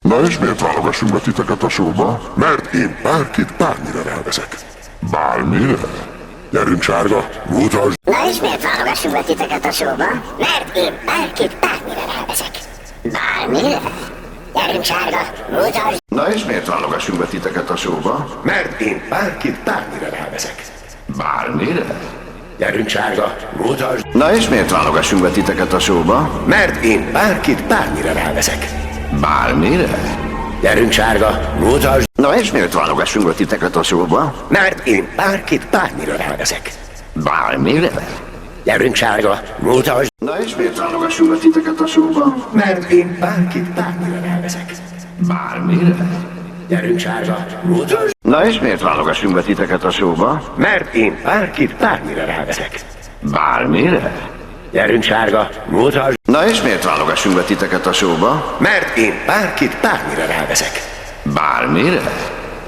Na és miért válogassunk be titeket a showba? Mert én bárkit bármire rávezek. Bármire? Gyerünk sárga, mutasd! Na és miért válogassunk be titeket a showba? Mert én bárkit bármire rávezek. Bármire? Gyerünk sárga, mutasd! Na és miért válogassunk be titeket a showba? Mert én bárkit bármire rávezek. Bármire? Gyerünk sárga, mutasd! Na és miért válogassunk be titeket a showba? Mert én bárkit bármire rávezek. Bármire? Gyerünk sárga, mutasd! Na és miért válogassunk be titeket a showba? Mert én bárkit bármire rávezek. Bármire? Gyerünk sárga, mutasd! Na és miért válogassunk be titeket a showba? Mert én bárkit bármire rávezek. Bármire? Gyerünk sárga, mutasd! Na és miért válogassunk be titeket a showba? Mert én bárkit bármire rávezek. Bármire? Gyerünk sárga, mutasd! Na és miért válogassunk be titeket a showba? Mert én bárkit bármire rávezek. Bármire?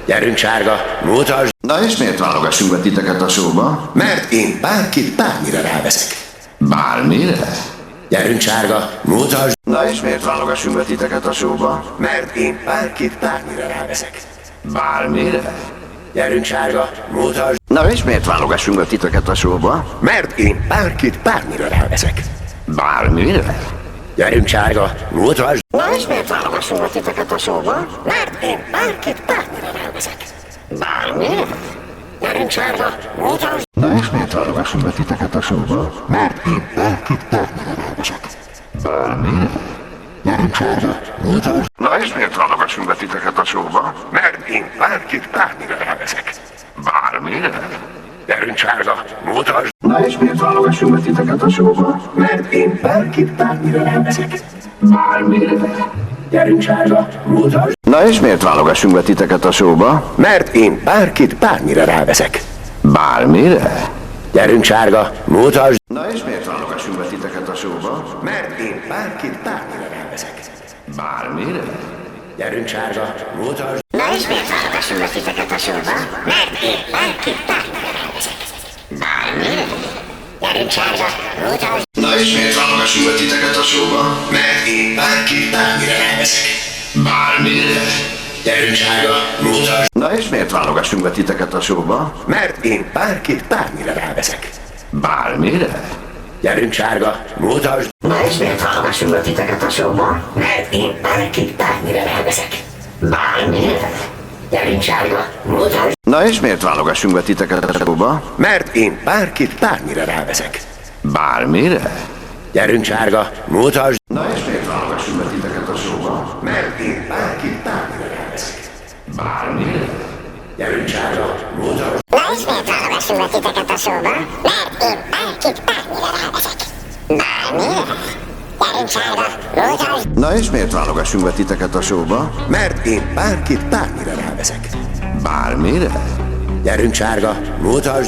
Gyerünk sárga, mutasd! Na és miért válogassunk be titeket a showba? Mert én bárkit bármire rávezek. Bármire? Gyerünk sárga, mutasd! Na és miért válogassunk be titeket a showba? Mert én bárkit bármire rávezek. Bármire? Gyerünk sárga, mutasd! Na és miért válogassunk be titeket a showba? Mert én bárkit bármire rávezek. Bármire? Gyerünk sárga, mutasd! Na és miért válogassunk be titeket a showba? Mert én bárkit bármire rávezek. Bármire? Gyerünk sárga, mutasd! Na és miért válogassunk be titeket a showba? Mert én bárkit bármire rávezek. Bármire? Gyerünk sárga, mutasd! Na és miért válogassunk be titeket a showba? Mert én bárkit bármire rávezek. Bármire? Gyerünk sárga, mutasd! Na és miért válogassunk be titeket a showba? Mert én bárkit bármire rávezek. Bármire? Gyerünk sárga, mutasd! Na és miért válogassunk be titeket a showba? Mert én bárkit bármire rávezek. Bármire? Gyerünk sárga, mutasd! Na és miért válogassunk be titeket a showba? Mert én bárkit bármire rávezek. Bármire? Gyerünk sárga, mutasd! Na és miért válogassunk be titeket a showba? Mert én bárkit bármire rávezek. Bármire? Gyerünk sárga, mutasd! Na és miért válogassunk be titeket a showba? Mert én bárkit bármire rávezek. Bármire? Gyerünk sárga, mutasd! Na és miért válogassunk be titeket a showba? Mert én bárkit bármire rávezek. Bármire? Gyerünk sárga, mutasd! Na és miért válogassunk be titeket a showba? Mert én bárkit bármire rávezek. Bármire? Gyerünk sárga, mutasd! Na és miért válogassunk be titeket a showba? Mert én bárkit bármire rávezek. Bármire? Gyerünk sárga, mutasd! Na és miért válogassunk be titeket a showba? Mert én bárkit bármire rávezek. Bármire? Gyerünk sárga, mutasd! Na és miért válogassunk be titeket a showba? Mert én bárkit bármire rávezek. Bármire? Gyerünk sárga, mutasd! Na és miért válogassunk be titeket a showba? Mert én bárkit bármire rávezek. Bármire? Gyerünk sárga, mutasd!